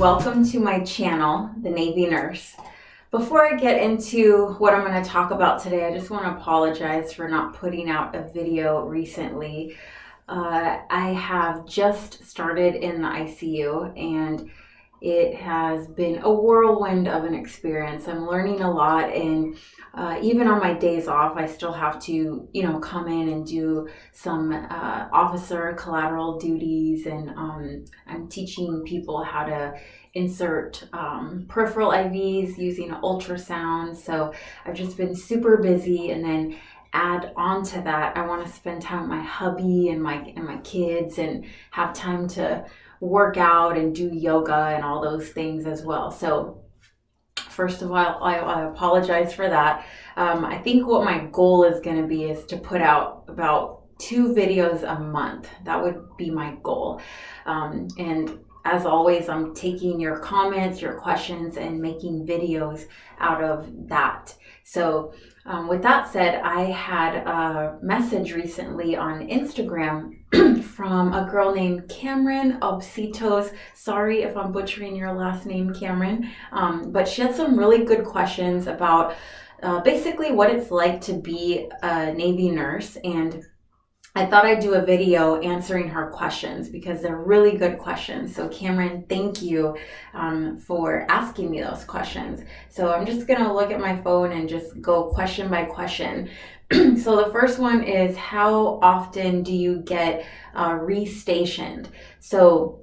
welcome to my channel, The Navy Nurse. Before I get into what I'm going to talk about today, I just want to apologize for not putting out a video recently. I have just started in the ICU and it has been a whirlwind of an experience. I'm learning a lot, and even on my days off, I still have to, come in and do some officer collateral duties, and I'm teaching people how to insert peripheral IVs using ultrasound. So I've just been super busy, and then add on to that, I want to spend time with my hubby and my kids, and have time to work out and do yoga and all those things as well. So first of all, I apologize for that. I think what my goal is going to be is to put out about 2 videos a month. That would be my goal. And as always, I'm taking your comments, your questions, and making videos out of that. So with that said, I had a message recently on Instagram from a girl named Cameron Obsitos. Sorry if I'm butchering your last name, Cameron. But she had some really good questions about basically what it's like to be a Navy nurse, and I thought I'd do a video answering her questions because they're really good questions. So Cameron, thank you for asking me those questions. So I'm just gonna look at my phone and just go question by question. So the first one is, how often do you get restationed? So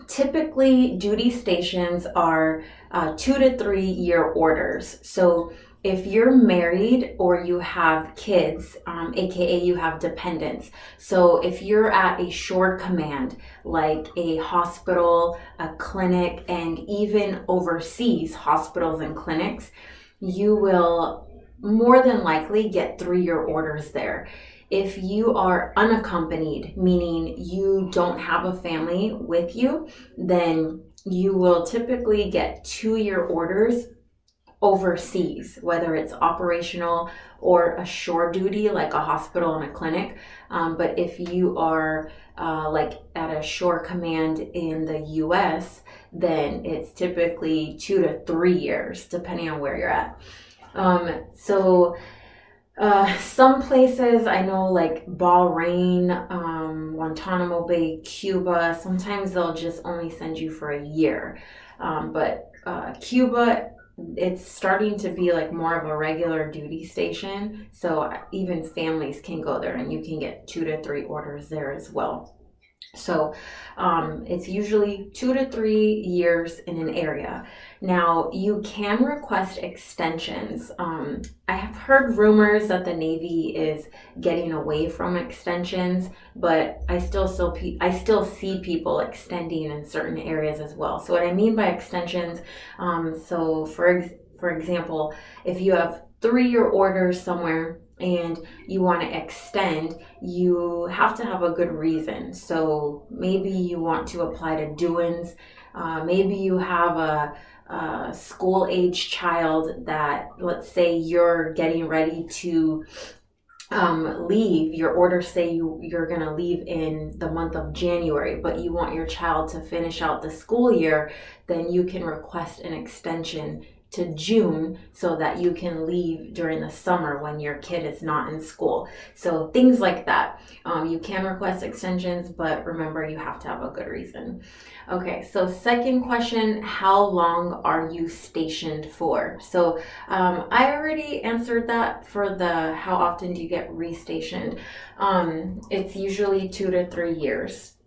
typically duty stations are 2 to 3 year orders. So if you're married or you have kids, aka you have dependents, so if you're at a shore command, like a hospital, a clinic, and even overseas hospitals and clinics, you will more than likely get 3-year orders there. If you are unaccompanied, meaning you don't have a family with you, then you will typically get 2-year orders overseas, whether it's operational or a shore duty like a hospital and a clinic. But if you are like at a shore command in the US, then it's typically 2 to 3 years, depending on where you're at. Some places I know, like Bahrain, Guantanamo Bay, Cuba, sometimes they'll just only send you for a year. But Cuba, it's starting to be like more of a regular duty station. So even families can go there and you can get 2 to 3 orders there as well. So it's usually 2 to 3 years in an area. Now you can request extensions. I have heard rumors that the Navy is getting away from extensions, but I still see people extending in certain areas as well. So what I mean by extensions, so for example, if you have 3-year orders somewhere and you want to extend, you have to have a good reason. So maybe you want to apply to DUINS, maybe you have a school age child that, let's say you're getting ready to leave, your orders say you're going to leave in the month of January, but you want your child to finish out the school year, then you can request an extension to June so that you can leave during the summer when your kid is not in school. So things like that. You can request extensions, but remember, you have to have a good reason. Okay, so second question, how long are you stationed for? So I already answered that for the how often do you get restationed. It's usually 2 to 3 years.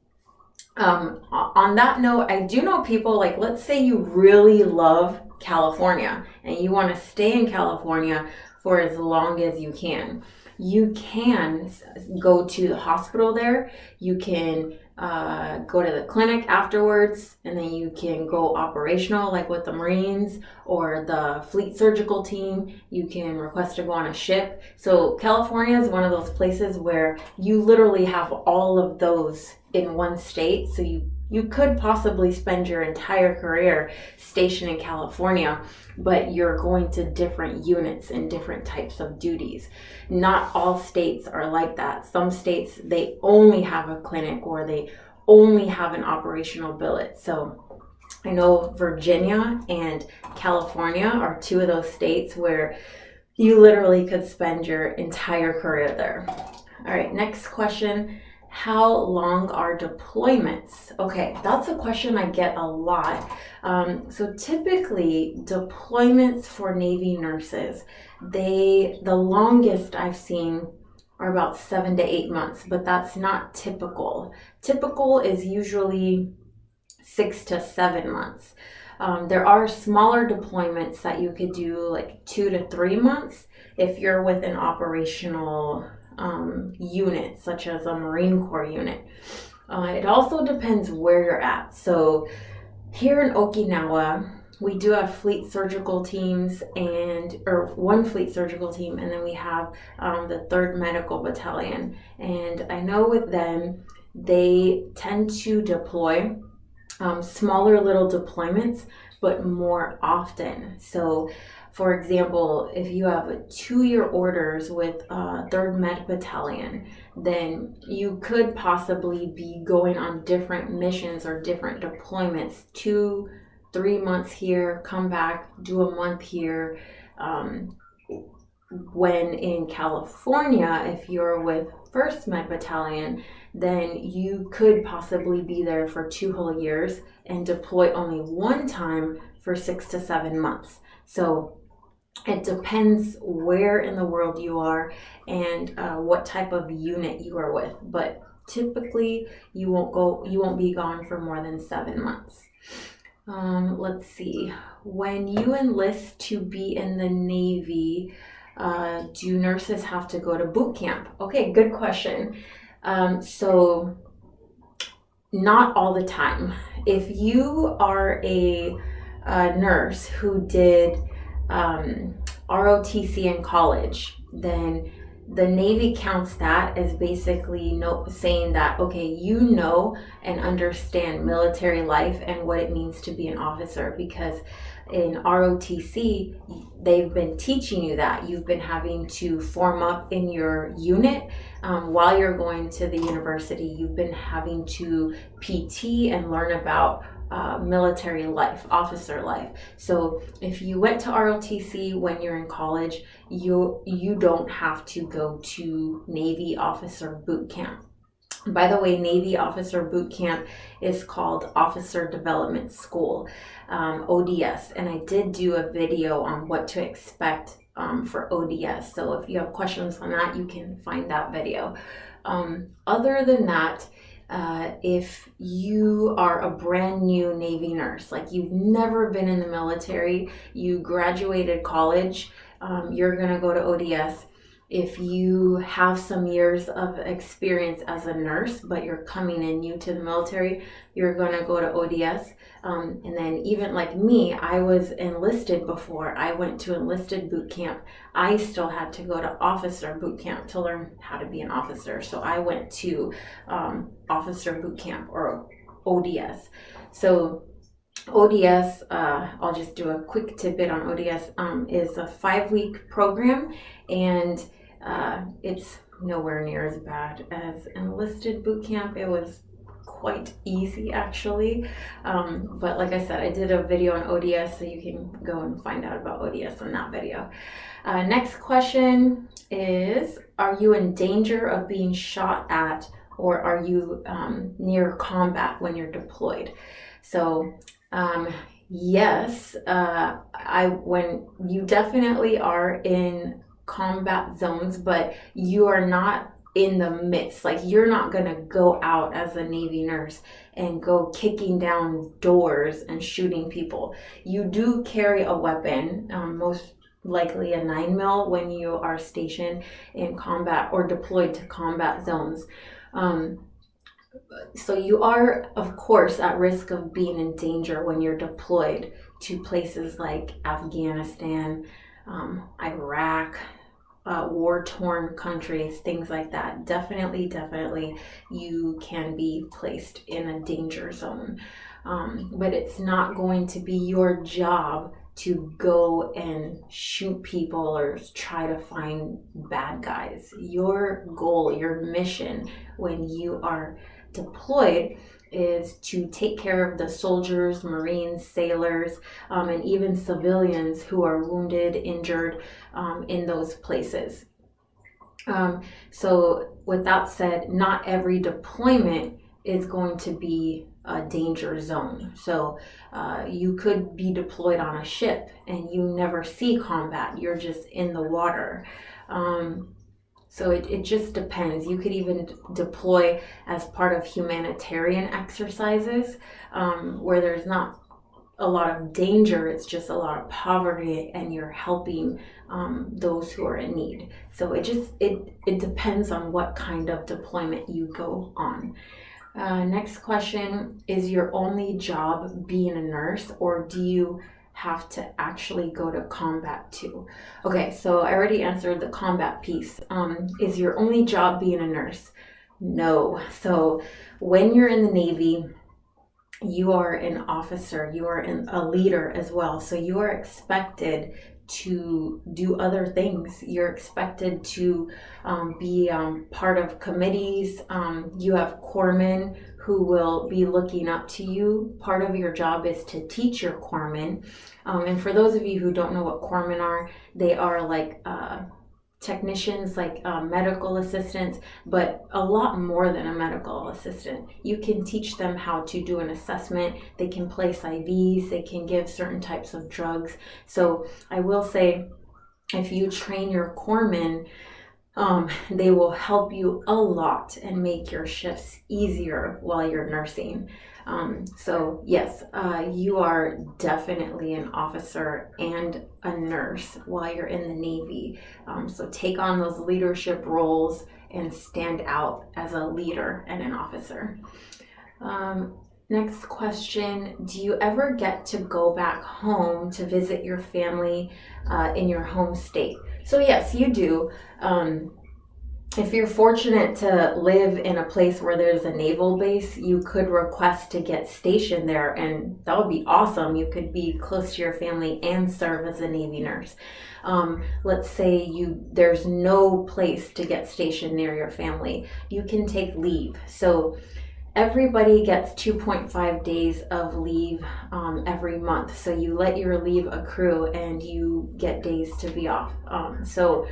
On that note, I do know people, like, let's say you really love California and you want to stay in California for as long as you can. You can go to the hospital there, you can go to the clinic afterwards, and then you can go operational like with the Marines or the Fleet Surgical Team. You can request to go on a ship. So California is one of those places where you literally have all of those in one state. So you could possibly spend your entire career stationed in California, but you're going to different units and different types of duties. Not all states are like that. Some states, they only have a clinic or they only have an operational billet. So I know Virginia and California are two of those states where you literally could spend your entire career there. All right, next question. How long are deployments? Okay, that's a question I get a lot. So typically, deployments for Navy nurses, the longest I've seen are about 7 to 8 months, but that's not typical. Typical is usually 6 to 7 months. There are smaller deployments that you could do like 2 to 3 months if you're with an operational unit, such as a Marine Corps unit. It also depends where you're at. So here in Okinawa, we do have fleet surgical teams or one fleet surgical team, and then we have the 3rd Medical Battalion. And I know with them, they tend to deploy smaller little deployments, but more often. So, for example, if you have 2-year orders with 3rd Med Battalion, then you could possibly be going on different missions or different deployments, 2-3 months here, come back, do a month here. When in California, if you're with 1st Med Battalion, then you could possibly be there for 2 whole years and deploy only one time for 6 to 7 months. So it depends where in the world you are and what type of unit you are with. But typically, you won't be gone for more than 7 months. Let's see. When you enlist to be in the Navy, do nurses have to go to boot camp? Okay, good question. So not all the time. If you are a nurse who did ROTC in college, then the Navy counts that as basically saying that, okay, you know and understand military life and what it means to be an officer, because in ROTC, they've been teaching you that. You've been having to form up in your unit while you're going to the university. You've been having to PT and learn about military life, officer life. So if you went to ROTC when you're in college, you don't have to go to Navy Officer Boot Camp. By the way, Navy Officer Boot Camp is called Officer Development School, ODS, and I did do a video on what to expect for ODS. So if you have questions on that, you can find that video. Other than that, if you are a brand new Navy nurse, like you've never been in the military, you graduated college, you're going to go to ODS. If you have some years of experience as a nurse, but you're coming in new to the military, you're going to go to ODS. And then even like me, I was enlisted before. I went to enlisted boot camp. I still had to go to officer boot camp to learn how to be an officer. So I went to officer boot camp, or ODS. So ODS, I'll just do a quick tidbit on ODS, is a 5-week program, and it's nowhere near as bad as enlisted boot camp. It was quite easy, actually. But like I said, I did a video on ODS, so you can go and find out about ODS in that video. Next question is, are you in danger of being shot at, or are you near combat when you're deployed? So yes, when you definitely are in combat zones, but you are not in the midst. Like, you're not gonna go out as a Navy nurse and go kicking down doors and shooting people. You do carry a weapon, most likely a 9mm, when you are stationed in combat or deployed to combat zones. So you are, of course, at risk of being in danger when you're deployed to places like Afghanistan, Iraq, war-torn countries, things like that. Definitely, you can be placed in a danger zone. But it's not going to be your job to go and shoot people or try to find bad guys. Your goal, your mission when you are deployed is to take care of the soldiers, Marines, sailors, and even civilians who are wounded, injured in those places. So with that said, not every deployment is going to be a danger zone. So you could be deployed on a ship and you never see combat. You're just in the water. So it just depends. You could even deploy as part of humanitarian exercises where there's not a lot of danger, it's just a lot of poverty, and you're helping those who are in need. So it depends on what kind of deployment you go on. Next question, is your only job being a nurse, or do you have to actually go to combat too? Okay, so I already answered the combat piece. Is your only job being a nurse? No. So when you're in the Navy, you are an officer, you are a leader as well. So you are expected to do other things. You're expected to be part of committees. You have corpsmen who will be looking up to you. Part of your job is to teach your corpsmen. And for those of you who don't know what corpsmen are, they are like technicians, like medical assistants, but a lot more than a medical assistant. You can teach them how to do an assessment. They can place IVs, they can give certain types of drugs. So I will say, if you train your corpsmen, they will help you a lot and make your shifts easier while you're nursing. So yes, you are definitely an officer and a nurse while you're in the Navy. So take on those leadership roles and stand out as a leader and an officer. Next question, do you ever get to go back home to visit your family in your home state? So yes, you do. If you're fortunate to live in a place where there's a naval base, you could request to get stationed there, and that would be awesome. You could be close to your family and serve as a Navy nurse. Let's say there's no place to get stationed near your family. You can take leave. So everybody gets 2.5 days of leave every month. So you let your leave accrue and you get days to be off. So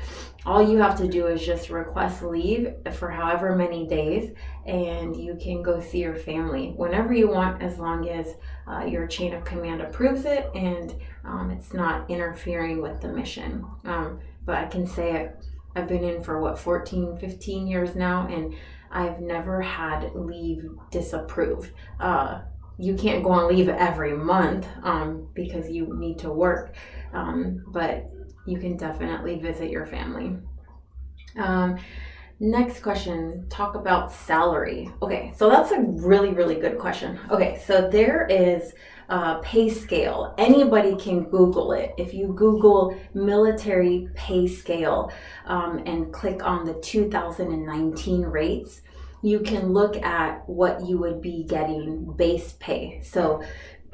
all you have to do is just request leave for however many days, and you can go see your family whenever you want, as long as your chain of command approves it and it's not interfering with the mission. But I can say I've been in for 14, 15 years now, and I've never had leave disapproved. You can't go on leave every month because you need to work, but you can definitely visit your family. Next question, talk about salary. Okay, so that's a really, really good question. Okay, so there is a pay scale. Anybody can Google it. If you Google military pay scale and click on the 2019 rates, you can look at what you would be getting base pay. So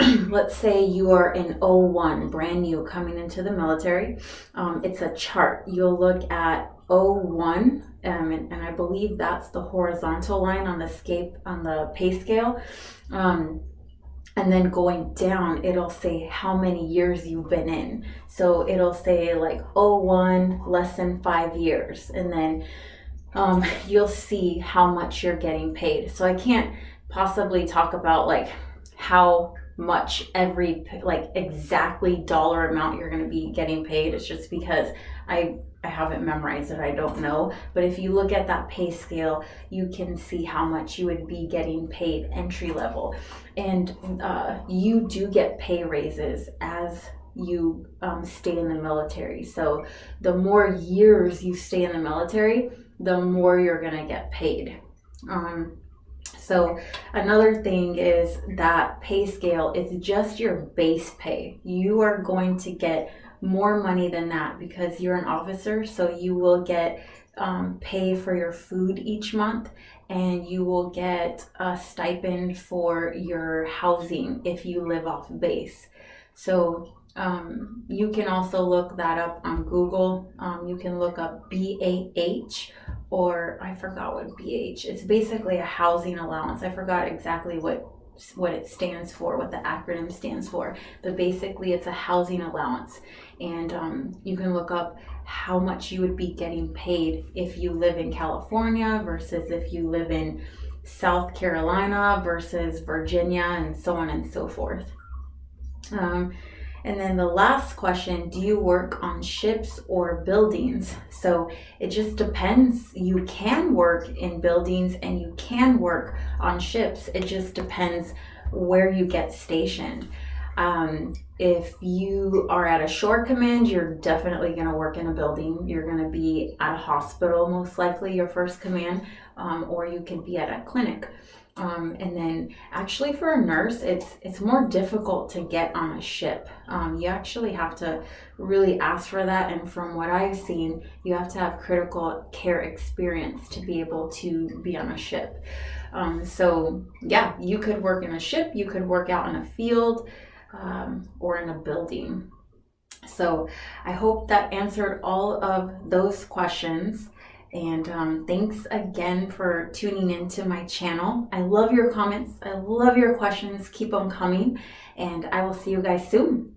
let's say you are in 01, brand new, coming into the military. It's a chart. You'll look at 01, and I believe that's the horizontal line on the pay scale. And then going down, it'll say how many years you've been in. So it'll say like 01, less than 5 years. And then you'll see how much you're getting paid. So I can't possibly talk about like how much exactly dollar amount you're going to be getting paid. It's just because I haven't memorized it. I don't know. But if you look at that pay scale, you can see how much you would be getting paid entry level. And you do get pay raises as you stay in the military. So the more years you stay in the military, the more you're going to get paid. So another thing is that pay scale is just your base pay. You are going to get more money than that because you're an officer, so you will get pay for your food each month, and you will get a stipend for your housing if you live off base. So you can also look that up on Google. You can look up BAH or I forgot what BH. It's basically a housing allowance. I forgot exactly what it stands for, what the acronym stands for, but basically it's a housing allowance. And you can look up how much you would be getting paid if you live in California versus if you live in South Carolina versus Virginia, and so on and so forth. And then the last question, do you work on ships or buildings? So it just depends. You can work in buildings and you can work on ships. It just depends where you get stationed. If you are at a shore command, you're definitely going to work in a building. You're going to be at a hospital, most likely your first command, or you could be at a clinic. And then actually for a nurse, it's more difficult to get on a ship. You actually have to really ask for that. And from what I've seen, you have to have critical care experience to be able to be on a ship. So yeah, you could work in a ship, you could work out in a field, or in a building. So I hope that answered all of those questions. And thanks again for tuning into my channel. I love your comments. I love your questions. Keep them coming. And I will see you guys soon.